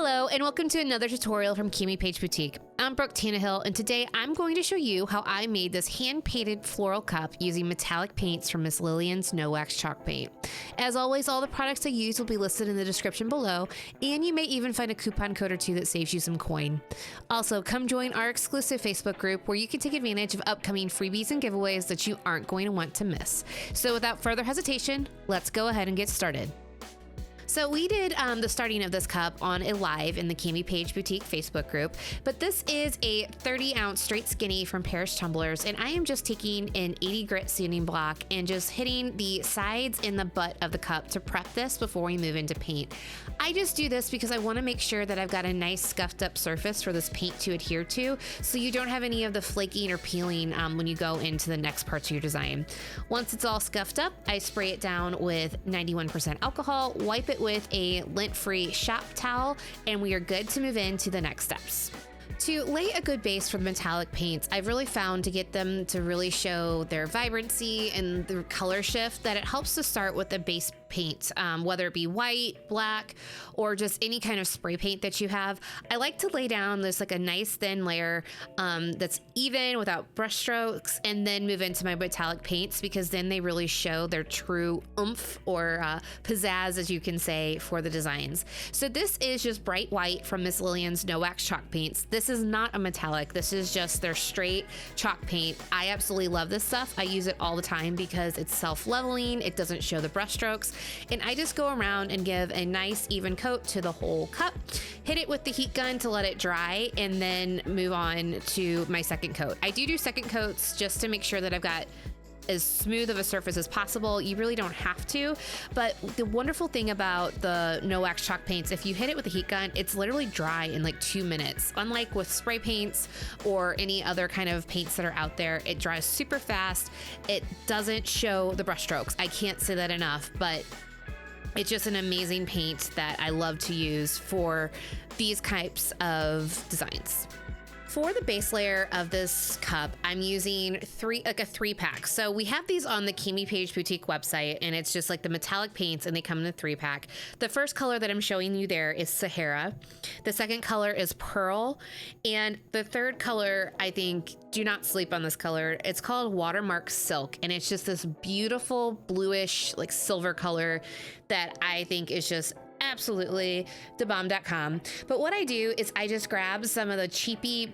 Hello and welcome to another tutorial from CamiPaige Boutique. I'm Brooke Tannehill and today I'm going to show you how I made this hand-painted floral cup using metallic paints from Miss Lillian's No Wax Chalk Paint. As always, all the products I use will be listed in the description below, and you may even find a coupon code or two that saves you some coin. Also, come join our exclusive Facebook group where you can take advantage of upcoming freebies and giveaways that you aren't going to want to miss. So without further hesitation, let's go ahead and get started. So we did the starting of this cup on a live in the CamiPaige Boutique Facebook group, but this is a 30-ounce straight skinny from Parish Tumblers, and I am just taking an 80 grit sanding block and just hitting the sides and the butt of the cup to prep this before we move into paint. I just do this because I want to make sure that I've got a nice scuffed up surface for this paint to adhere to, so you don't have any of the flaking or peeling when you go into the next parts of your design. Once it's all scuffed up, I spray it down with 91% alcohol, wipe it with a lint-free shop towel, and we are good to move into the next steps. To lay a good base for the metallic paints, I've really found to get them to really show their vibrancy and the color shift that it helps to start with the base paint, whether it be white, black, or just any kind of spray paint that you have. I like to lay down this like a nice thin layer that's even without brush strokes, and then move into my metallic paints because then they really show their true oomph or pizzazz, as you can say, for the designs. So this is just bright white from Miss Lillian's No Wax Chalk Paints. This is not a metallic. This is just their straight chalk paint. I absolutely love this stuff. I use it all the time because it's self-leveling. It doesn't show the brush strokes. And I just go around and give a nice even coat to the whole cup, hit it with the heat gun to let it dry, and then move on to my second coat. I do second coats just to make sure that I've got as smooth of a surface as possible. You really don't have to, but the wonderful thing about the No Wax Chalk paints, if you hit it with a heat gun, it's literally dry in like 2 minutes. Unlike with spray paints or any other kind of paints that are out there, it dries super fast. It doesn't show the brush strokes. I can't say that enough, but it's just an amazing paint that I love to use for these types of designs. For the base layer of this cup, I'm using a 3-pack. So we have these on the CamiPaige Boutique website, and it's just like the metallic paints, and they come in a 3-pack. The first color that I'm showing you there is Sahara. The second color is Pearl. And the third color, I think, do not sleep on this color. It's called Watermark Silk, and it's just this beautiful bluish, like silver color that I think is just absolutely thebomb.com. But what I do is I just grab some of the cheapy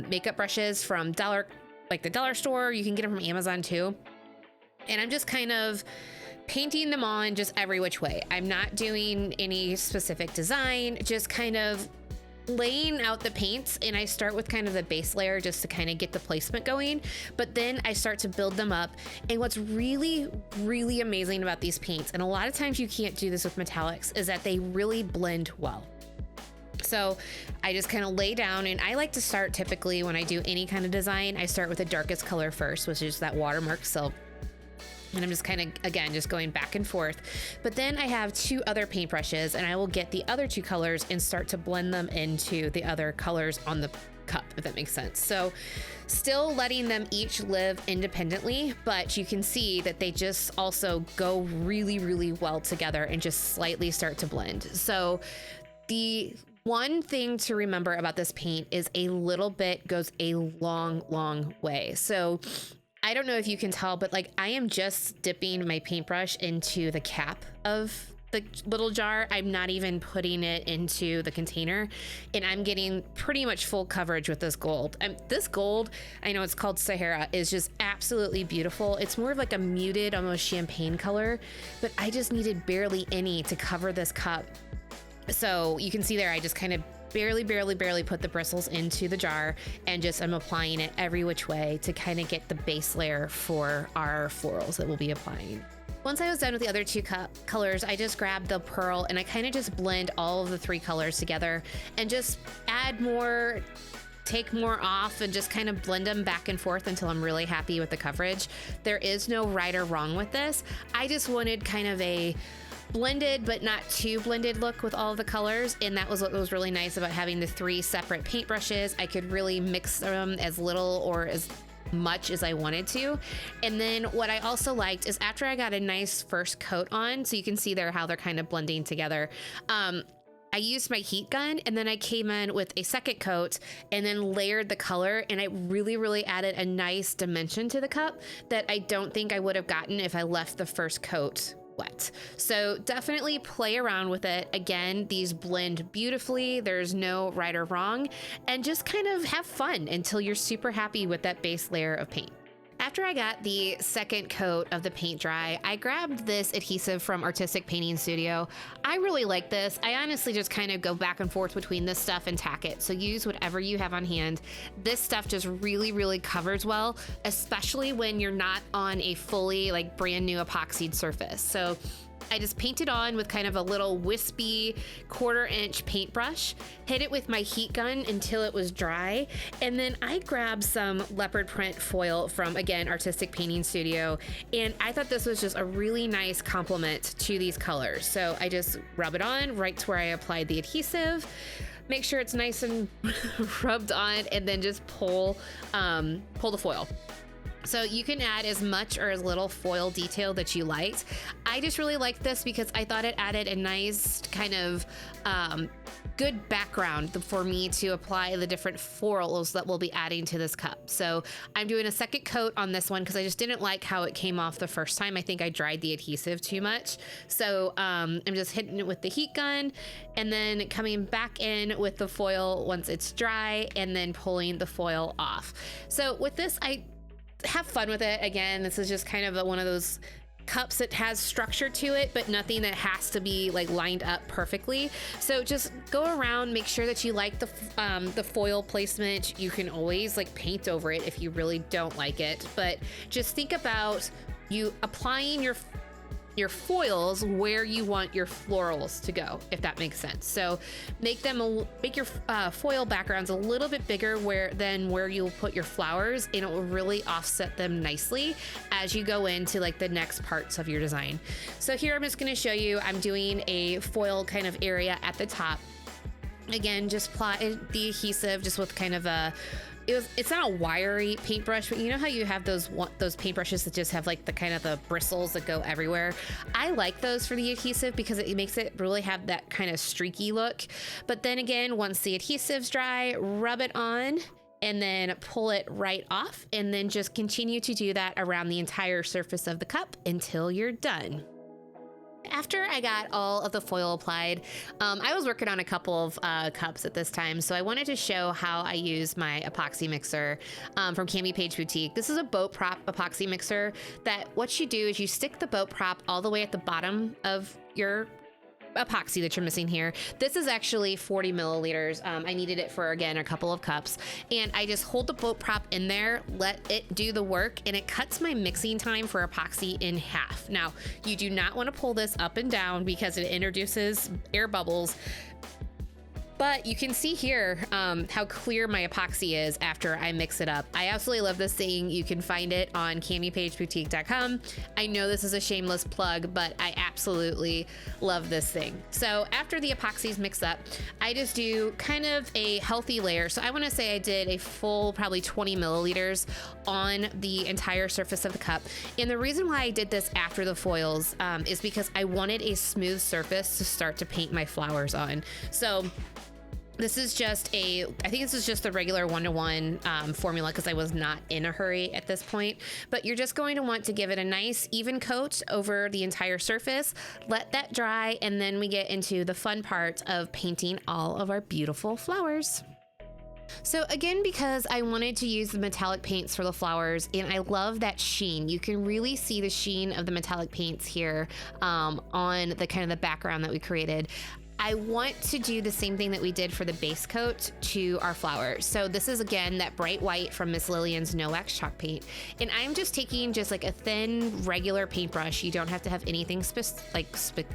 makeup brushes from the dollar store. You can get them from Amazon too. And I'm just kind of painting them on just every which way. I'm not doing any specific design, just kind of laying out the paints, and I start with kind of the base layer just to kind of get the placement going, but then I start to build them up. And what's really, really amazing about these paints, and a lot of times you can't do this with metallics, is that they really blend well. So I just kind of lay down, and I like to start typically when I do any kind of design, I start with the darkest color first, which is that Watermark Silk. And I'm just kind of, again, just going back and forth. But then I have 2 other paintbrushes, and I will get the other 2 colors and start to blend them into the other colors on the cup, if that makes sense. So still letting them each live independently, but you can see that they just also go really, really well together and just slightly start to blend. So the one thing to remember about this paint is a little bit goes a long, long way. So I don't know if you can tell, but like I am just dipping my paintbrush into the cap of the little jar. I'm not even putting it into the container, and I'm getting pretty much full coverage with this gold. This gold, I know it's called Sahara, is just absolutely beautiful. It's more of like a muted, almost champagne color, but I just needed barely any to cover this cup. So you can see there, I just kind of barely put the bristles into the jar, and just I'm applying it every which way to kind of get the base layer for our florals that we'll be applying. Once I was done with the other 2 colors, I just grabbed the Pearl, and I kind of just blend all of the 3 colors together and just add more, take more off, and just kind of blend them back and forth until I'm really happy with the coverage. There is no right or wrong with this. I just wanted kind of a blended but not too blended look with all of the colors, and that was what was really nice about having the 3 separate paintbrushes. I could really mix them as little or as much as I wanted to. And then what I also liked is after I got a nice first coat on, so you can see there how they're kind of blending together, I used my heat gun and then I came in with a second coat and then layered the color, and it really added a nice dimension to the cup that I don't think I would have gotten if I left the first coat wet. So definitely play around with it. Again, these blend beautifully. There's no right or wrong, and just kind of have fun until you're super happy with that base layer of paint. After I got the second coat of the paint dry, I grabbed this adhesive from Artistic Painting Studio. I really like this. I honestly just kind of go back and forth between this stuff and tack it. So use whatever you have on hand. This stuff just really covers well, especially when you're not on a fully like brand new epoxied surface. So I just painted on with kind of a little wispy 1/4 inch paintbrush, hit it with my heat gun until it was dry, and then I grabbed some leopard print foil from, again, Artistic Painting Studio, and I thought this was just a really nice complement to these colors. So I just rub it on right to where I applied the adhesive, make sure it's nice and rubbed on, and then just pull the foil. So you can add as much or as little foil detail that you liked. I just really liked this because I thought it added a nice kind of good background for me to apply the different florals that we'll be adding to this cup. So I'm doing a second coat on this one because I just didn't like how it came off the first time. I think I dried the adhesive too much. So I'm just hitting it with the heat gun and then coming back in with the foil once it's dry and then pulling the foil off. So with this, I have fun with it. Again, this is just kind of one of those cups that has structure to it, but nothing that has to be like lined up perfectly. So just go around, make sure that you like the foil placement. You can always like paint over it if you really don't like it, but just think about you applying your foils where you want your florals to go, if that makes sense. So make your foil backgrounds a little bit bigger than where you'll put your flowers, and it will really offset them nicely as you go into like the next parts of your design. So here I'm just going to show you, I'm doing a foil kind of area at the top. Again, just apply the adhesive just with kind of it's not a wiry paintbrush, but you know how you have those paintbrushes that just have like the kind of the bristles that go everywhere? I like those for the adhesive because it makes it really have that kind of streaky look. But then again, once the adhesive's dry, rub it on and then pull it right off, and then just continue to do that around the entire surface of the cup until you're done. After I got all of the foil applied, I was working on a couple of cups at this time, so I wanted to show how I use my epoxy mixer from CamiPaige Boutique. This is a boat prop epoxy mixer that what you do is you stick the boat prop all the way at the bottom of your epoxy that you're missing here. This is actually 40 milliliters. I needed it for, again, a couple of cups, and I just hold the boat prop in there, let it do the work, and it cuts my mixing time for epoxy in half. Now, you do not want to pull this up and down because it introduces air bubbles. But you can see here how clear my epoxy is after I mix it up. I absolutely love this thing. You can find it on CamiPaigeBoutique.com. I know this is a shameless plug, but I absolutely love this thing. So after the epoxies mix up, I just do kind of a healthy layer. So I want to say I did a full probably 20 milliliters on the entire surface of the cup. And the reason why I did this after the foils is because I wanted a smooth surface to start to paint my flowers on. So this is just I think this is just the regular 1-to-1 formula because I was not in a hurry at this point, but you're just going to want to give it a nice even coat over the entire surface, let that dry, and then we get into the fun part of painting all of our beautiful flowers. So again, because I wanted to use the metallic paints for the flowers, and I love that sheen. You can really see the sheen of the metallic paints here on the kind of the background that we created. I want to do the same thing that we did for the base coat to our flowers. So this is, again, that bright white from Miss Lillian's No Wax Chalk Paint. And I'm just taking just like a thin, regular paintbrush. You don't have to have anything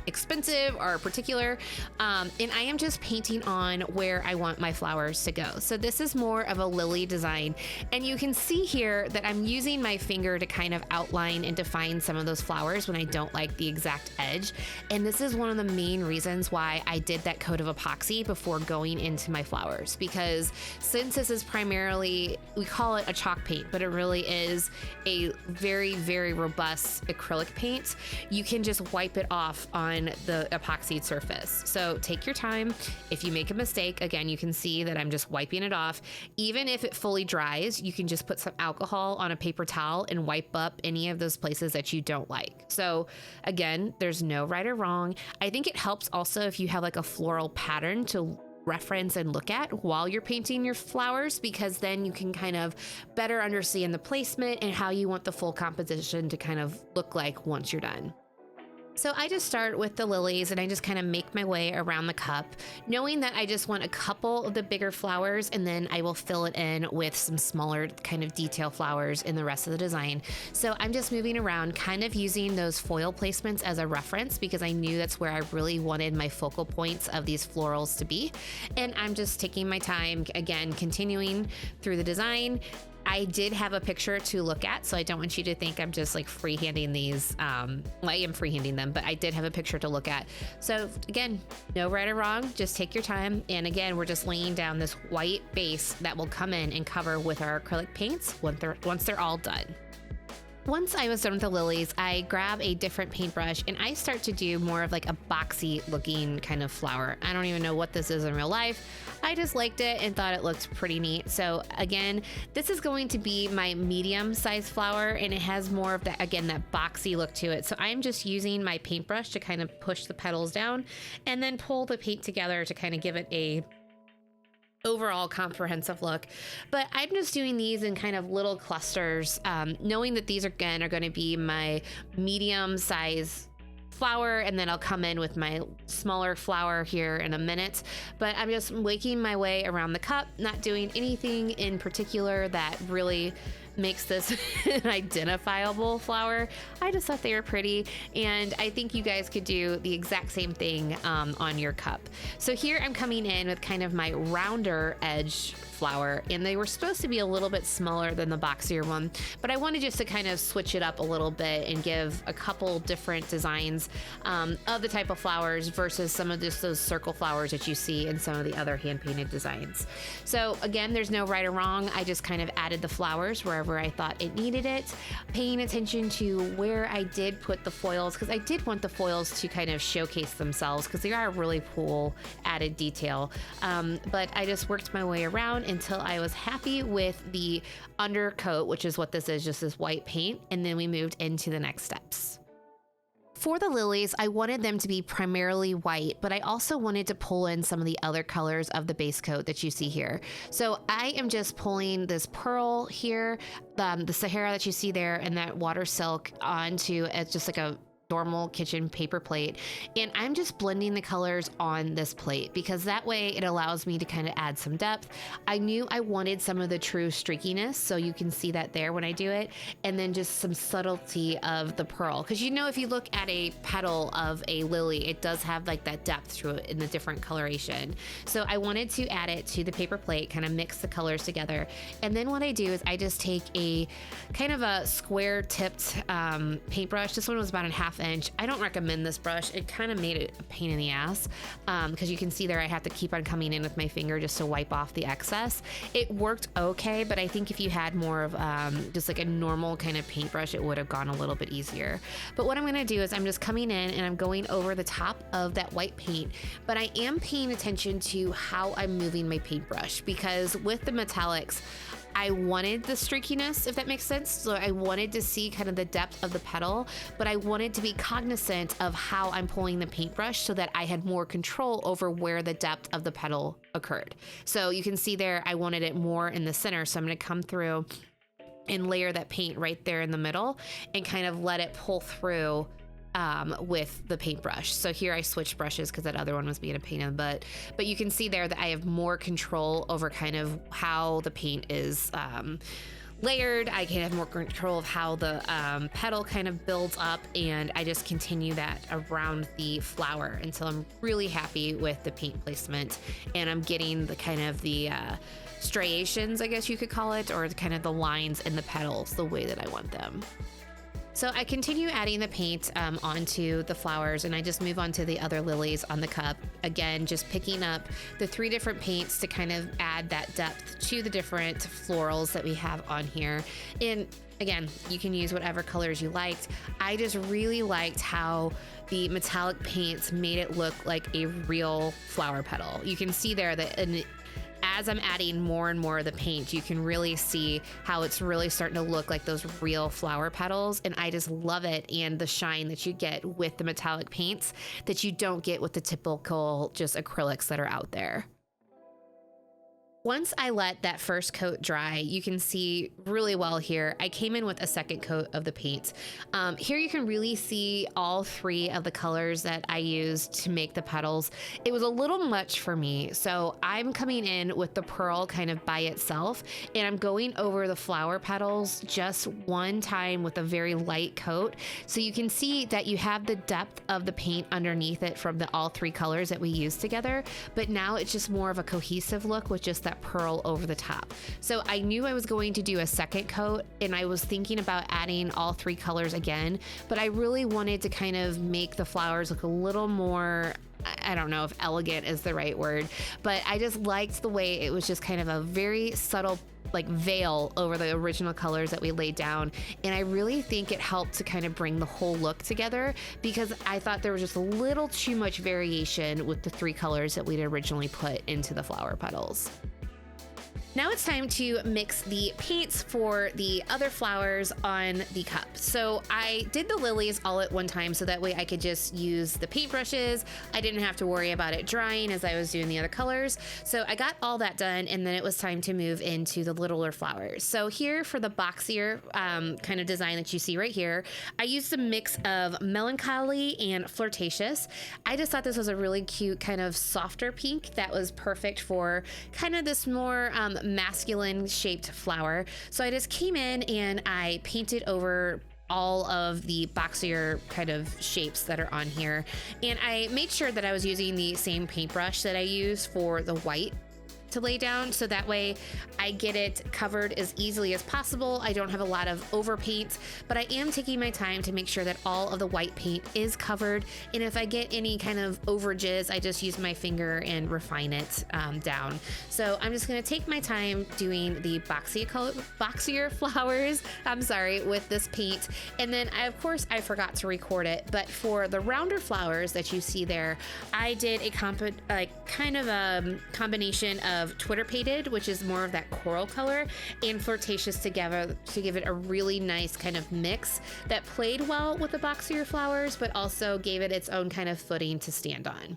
expensive or particular. And I am just painting on where I want my flowers to go. So this is more of a lily design. And you can see here that I'm using my finger to kind of outline and define some of those flowers when I don't like the exact edge. And this is one of the main reasons why I did that coat of epoxy before going into my flowers, because since this is primarily, we call it a chalk paint, but it really is a very, very robust acrylic paint, you can just wipe it off on the epoxy surface. So take your time. If you make a mistake, again, you can see that I'm just wiping it off. Even if it fully dries, you can just put some alcohol on a paper towel and wipe up any of those places that you don't like. So again, there's no right or wrong. I think it helps also if you have like a floral pattern to reference and look at while you're painting your flowers, because then you can kind of better understand the placement and how you want the full composition to kind of look like once you're done. So I just start with the lilies and I just kind of make my way around the cup, knowing that I just want a couple of the bigger flowers, and then I will fill it in with some smaller kind of detail flowers in the rest of the design. So I'm just moving around, kind of using those foil placements as a reference, because I knew that's where I really wanted my focal points of these florals to be. And I'm just taking my time, again, continuing through the design. I did have a picture to look at, so I don't want you to think I'm just like freehanding these. Well, I am freehanding them, but I did have a picture to look at. So again, no right or wrong, just take your time. And again, we're just laying down this white base that will come in and cover with our acrylic paints once they're all done. Once I was done with the lilies, I grab a different paintbrush and I start to do more of like a boxy looking kind of flower. I don't even know what this is in real life. I just liked it and thought it looked pretty neat. So again, this is going to be my medium sized flower, and it has more of that, again, that boxy look to it. So I'm just using my paintbrush to kind of push the petals down and then pull the paint together to kind of give it a overall comprehensive look. But I'm just doing these in kind of little clusters, knowing that these again are going to be my medium size flower, and then I'll come in with my smaller flower here in a minute. But I'm just making my way around the cup, not doing anything in particular that really makes this an identifiable flower. I just thought they were pretty, and I think you guys could do the exact same thing on your cup. So here I'm coming in with kind of my rounder edge flower, and they were supposed to be a little bit smaller than the boxier one, but I wanted just to kind of switch it up a little bit and give a couple different designs of the type of flowers versus some of just those circle flowers that you see in some of the other hand painted designs. So again, there's no right or wrong. I just kind of added the flowers wherever I thought it needed it, paying attention to where I did put the foils, because I did want the foils to kind of showcase themselves, because they are a really cool added detail. But I just worked my way around until I was happy with the undercoat, which is what this is, just this white paint, and then we moved into the next steps. For the lilies, I wanted them to be primarily white, but I also wanted to pull in some of the other colors of the base coat that you see here. So I am just pulling this pearl here, the Sahara that you see there, and that water silk onto just like a normal kitchen paper plate, and I'm just blending the colors on this plate, because that way it allows me to kind of add some depth. I knew I wanted some of the true streakiness, so you can see that there when I do it, and then just some subtlety of the pearl, because you know, if you look at a petal of a lily, it does have like that depth to it in the different coloration. So I wanted to add it to the paper plate, kind of mix the colors together, and then what I do is I just take a kind of a square tipped paintbrush. This one was about a ½ inch. I don't recommend this brush. It kind of made it a pain in the ass, because you can see there I have to keep on coming in with my finger just to wipe off the excess. It worked okay, but I think if you had more of just like a normal kind of paintbrush, it would have gone a little bit easier. But what I'm going to do is I'm just coming in and I'm going over the top of that white paint, but I am paying attention to how I'm moving my paintbrush, because with the metallics, I wanted the streakiness, if that makes sense. So I wanted to see kind of the depth of the petal, but I wanted to be cognizant of how I'm pulling the paintbrush so that I had more control over where the depth of the petal occurred. So you can see there, I wanted it more in the center. So I'm going to come through and layer that paint right there in the middle and kind of let it pull through with the paintbrush. So here I switched brushes because that other one was being a pain in the butt. But you can see there that I have more control over kind of how the paint is layered. I can have more control of how the petal kind of builds up, and I just continue that around the flower until I'm really happy with the paint placement, and I'm getting the kind of the striations, I guess you could call it, or kind of the lines in the petals the way that I want them. So I continue adding the paint onto the flowers, and I just move on to the other lilies on the cup. Again, just picking up the 3 different paints to kind of add that depth to the different florals that we have on here. And again, you can use whatever colors you liked. I just really liked how the metallic paints made it look like a real flower petal. You can see there that as I'm adding more and more of the paint, you can really see how it's really starting to look like those real flower petals. And I just love it, and the shine that you get with the metallic paints that you don't get with the typical just acrylics that are out there. Once I let that first coat dry, you can see really well here, I came in with a second coat of the paint. Here you can really see all 3 of the colors that I used to make the petals. It was a little much for me, so I'm coming in with the pearl kind of by itself, and I'm going over the flower petals just one time with a very light coat. So you can see that you have the depth of the paint underneath it from all 3 colors that we used together, but now it's just more of a cohesive look with just that pearl over the top. So I knew I was going to do a second coat, and I was thinking about adding all 3 colors again, but I really wanted to kind of make the flowers look a little more, I don't know if elegant is the right word, but I just liked the way it was just kind of a very subtle like veil over the original colors that we laid down. And I really think it helped to kind of bring the whole look together, because I thought there was just a little too much variation with the 3 colors that we'd originally put into the flower petals. Now it's time to mix the paints for the other flowers on the cup. So I did the lilies all at one time, so that way I could just use the paintbrushes. I didn't have to worry about it drying as I was doing the other colors. So I got all that done, and then it was time to move into the littler flowers. So here for the boxier kind of design that you see right here, I used a mix of melancholy and flirtatious. I just thought this was a really cute kind of softer pink that was perfect for kind of this more masculine shaped flower. So I just came in and I painted over all of the boxier kind of shapes that are on here. And I made sure that I was using the same paintbrush that I use for the white to lay down, so that way I get it covered as easily as possible. I don't have a lot of overpaint, but I am taking my time to make sure that all of the white paint is covered. And if I get any kind of overages, I just use my finger and refine it down. So I'm just gonna take my time doing the boxier flowers, with this paint. And then of course I forgot to record it, but for the rounder flowers that you see there, I did a combination of Twitter painted, which is more of that coral color, and flirtatious together to give it a really nice kind of mix that played well with the boxier flowers, but also gave it its own kind of footing to stand on.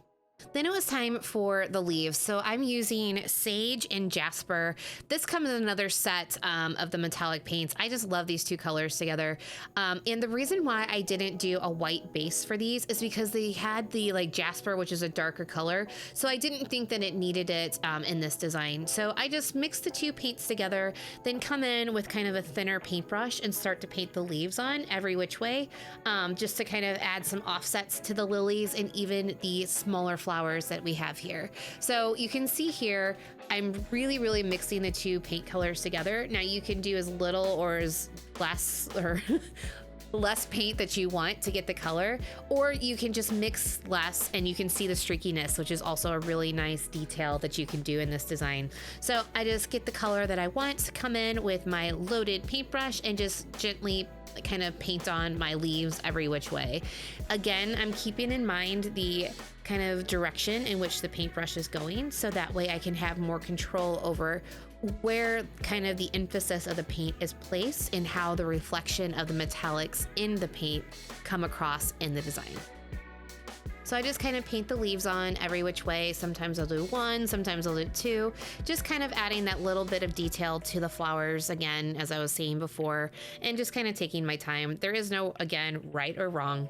Then it was time for the leaves. So I'm using Sage and Jasper. This comes in another set of the metallic paints. I just love these 2 colors together. And the reason why I didn't do a white base for these is because they had the Jasper, which is a darker color. So I didn't think that it needed it in this design. So I just mixed the 2 paints together, then come in with kind of a thinner paintbrush and start to paint the leaves on every which way, just to kind of add some offsets to the lilies and even the smaller flowers that we have here. So you can see here, I'm really mixing the 2 paint colors together. Now you can do as little or as less or less paint that you want to get the color, or you can just mix less and you can see the streakiness, which is also a really nice detail that you can do in this design. So I just get the color that I want, come in with my loaded paintbrush and just gently kind of paint on my leaves every which way. Again, I'm keeping in mind the kind of direction in which the paintbrush is going, so that way I can have more control over where kind of the emphasis of the paint is placed and how the reflection of the metallics in the paint come across in the design. So I just kind of paint the leaves on every which way. Sometimes I'll do 1, sometimes I'll do 2, just kind of adding that little bit of detail to the flowers again, as I was saying before, and just kind of taking my time. There is no, again, right or wrong.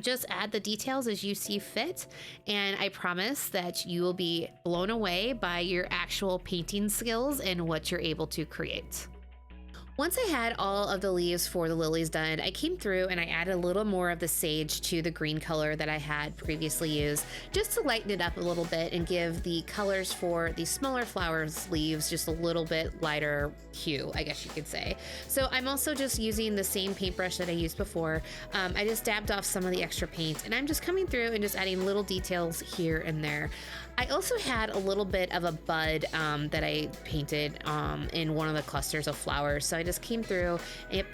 Just add the details as you see fit, and I promise that you will be blown away by your actual painting skills and what you're able to create. Once I had all of the leaves for the lilies done, I came through and I added a little more of the sage to the green color that I had previously used, just to lighten it up a little bit and give the colors for the smaller flowers leaves just a little bit lighter hue, I guess you could say. So I'm also just using the same paintbrush that I used before. I just dabbed off some of the extra paint and I'm just coming through and just adding little details here and there. I also had a little bit of a bud that I painted in one of the clusters of flowers. So I just came through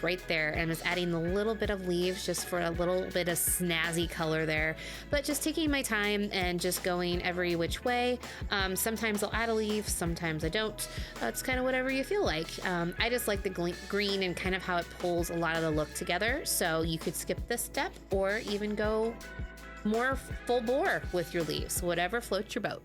right there and was adding a little bit of leaves just for a little bit of snazzy color there. But just taking my time and just going every which way. Sometimes I'll add a leaf, sometimes I don't. It's kind of whatever you feel like. I just like the green and kind of how it pulls a lot of the look together. So you could skip this step or even go more full bore with your leaves, whatever floats your boat.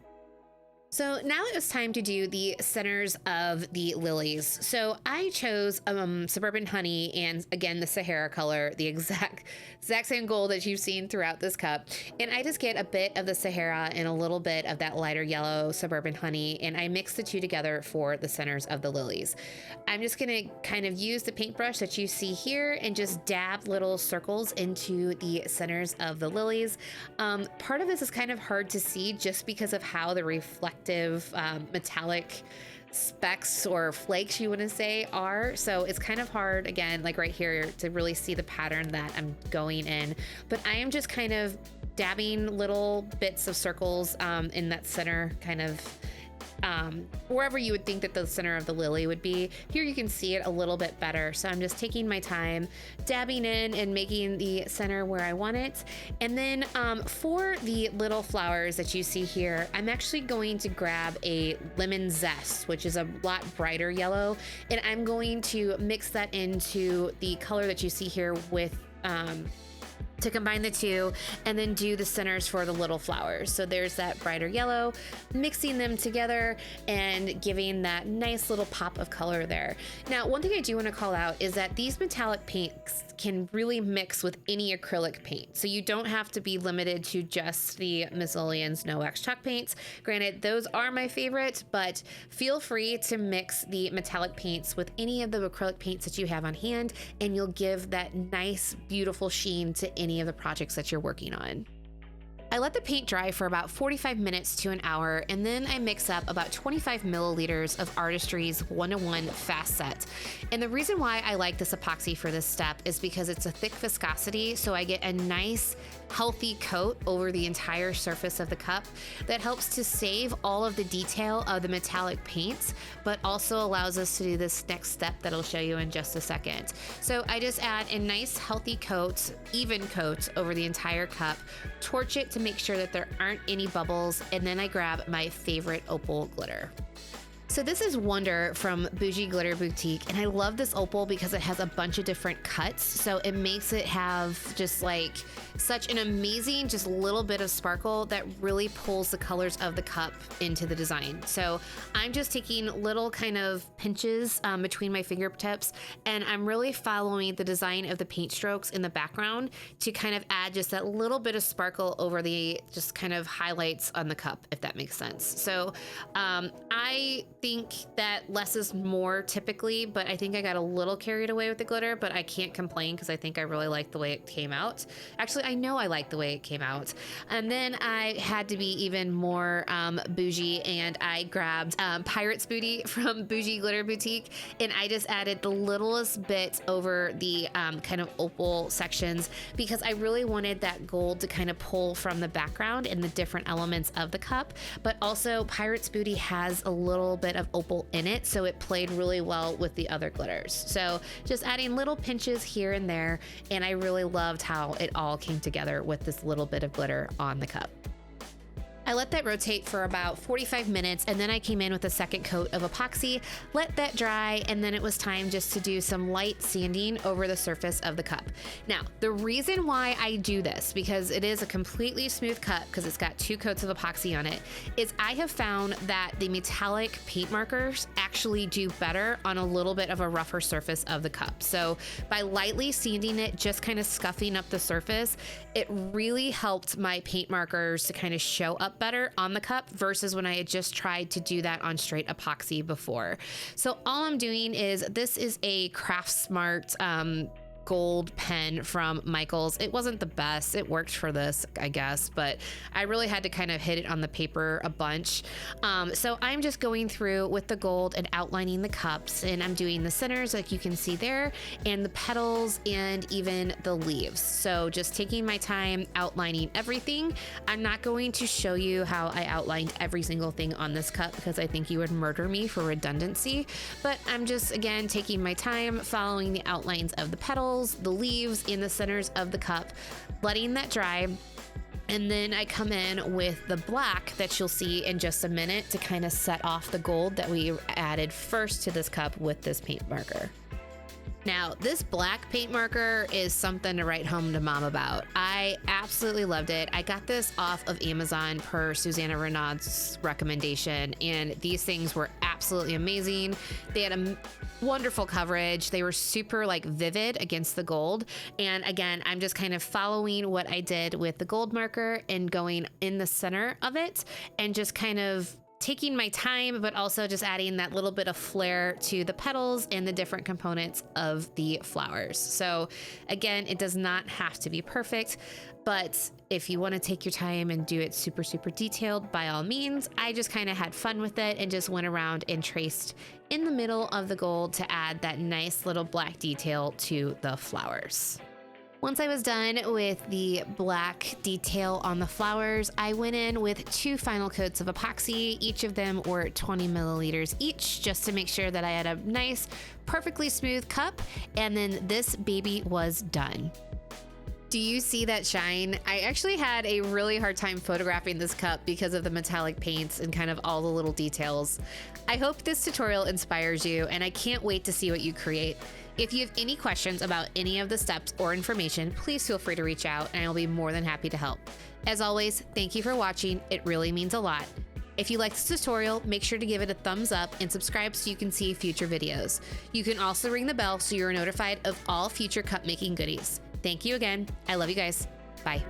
So now it was time to do the centers of the lilies. So I chose Suburban Honey and again the Sahara color, the exact same gold that you've seen throughout this cup. And I just get a bit of the Sahara and a little bit of that lighter yellow Suburban Honey, and I mix the two together for the centers of the lilies. I'm just gonna kind of use the paintbrush that you see here and just dab little circles into the centers of the lilies. Part of this is kind of hard to see just because of how the reflective metallic specks or flakes you want to say are. So it's kind of hard, again, like right here, to really see the pattern that I'm going in. But I am just kind of dabbing little bits of circles in that center kind of wherever you would think that the center of the lily would be. Here you can see it a little bit better. So I'm just taking my time, dabbing in and making the center where I want it. And then for the little flowers that you see here, I'm actually going to grab a lemon zest, which is a lot brighter yellow. And I'm going to mix that into the color that you see here with to combine the two and then do the centers for the little flowers. So there's that brighter yellow, mixing them together and giving that nice little pop of color there. Now, one thing I do want to call out is that these metallic paints can really mix with any acrylic paint. So you don't have to be limited to just the Miss Lillian's No Wax Chalk paints. Granted, those are my favorite, but feel free to mix the metallic paints with any of the acrylic paints that you have on hand, and you'll give that nice, beautiful sheen to any of the projects that you're working on. I let the paint dry for about 45 minutes to an hour, and then I mix up about 25 milliliters of Artistry's 1-to-1 fast set. And the reason why I like this epoxy for this step is because it's a thick viscosity, so I get a nice, healthy coat over the entire surface of the cup that helps to save all of the detail of the metallic paints, but also allows us to do this next step that I'll show you in just a second. So I just add a nice, healthy coat, even coat over the entire cup, torch it to make sure that there aren't any bubbles, and then I grab my favorite opal glitter. So this is Wonder from Boujie Glitter Boutique, and I love this opal because it has a bunch of different cuts, so it makes it have just like such an amazing just little bit of sparkle that really pulls the colors of the cup into the design. So I'm just taking little kind of pinches between my fingertips, and I'm really following the design of the paint strokes in the background to kind of add just that little bit of sparkle over the just kind of highlights on the cup, if that makes sense. So I think that less is more typically, but I think I got a little carried away with the glitter, but I can't complain because I think I really like the way it came out. Actually, I know I like the way it came out. And then I had to be even more bougie, and I grabbed Pirate's Booty from Boujie Glitter Boutique, and I just added the littlest bit over the kind of opal sections because I really wanted that gold to kind of pull from the background and the different elements of the cup, but also Pirate's Booty has a little bit of opal in it, so it played really well with the other glitters. So just adding little pinches here and there, and I really loved how it all came together with this little bit of glitter on the cup. I let that rotate for about 45 minutes, and then I came in with a second coat of epoxy, let that dry, and then it was time just to do some light sanding over the surface of the cup. Now, the reason why I do this, because it is a completely smooth cup because it's got 2 coats of epoxy on it, is I have found that the metallic paint markers actually do better on a little bit of a rougher surface of the cup. So by lightly sanding it, just kind of scuffing up the surface, it really helped my paint markers to kind of show up up better on the cup versus when I had just tried to do that on straight epoxy before. So all I'm doing is, this is a Craft Smart gold pen from Michaels. It wasn't the best. It worked for this, I guess, but I really had to kind of hit it on the paper a bunch. So I'm just going through with the gold and outlining the cups, and I'm doing the centers like you can see there, and the petals, and even the leaves. So just taking my time outlining everything. I'm not going to show you how I outlined every single thing on this cup because I think you would murder me for redundancy, but I'm just, again, taking my time following the outlines of the petals, the leaves, in the centers of the cup, letting that dry. And then I come in with the black that you'll see in just a minute to kind of set off the gold that we added first to this cup with this paint marker. Now, this black paint marker is something to write home to mom about. I absolutely loved it. I got this off of Amazon per Susanna Renaud's recommendation, and these things were absolutely amazing. They had a wonderful coverage. They were super vivid against the gold. And again, I'm just kind of following what I did with the gold marker and going in the center of it and just kind of taking my time, but also just adding that little bit of flair to the petals and the different components of the flowers. So again, it does not have to be perfect, but if you want to take your time and do it super, super detailed, by all means. I just kind of had fun with it and just went around and traced in the middle of the gold to add that nice little black detail to the flowers. Once I was done with the black detail on the flowers, I went in with 2 final coats of epoxy. Each of them were 20 milliliters each, just to make sure that I had a nice, perfectly smooth cup. And then this baby was done. Do you see that shine? I actually had a really hard time photographing this cup because of the metallic paints and kind of all the little details. I hope this tutorial inspires you, and I can't wait to see what you create. If you have any questions about any of the steps or information, please feel free to reach out and I'll be more than happy to help. As always, thank you for watching. It really means a lot. If you like this tutorial, make sure to give it a thumbs up and subscribe so you can see future videos. You can also ring the bell so you're notified of all future cup making goodies. Thank you again. I love you guys. Bye.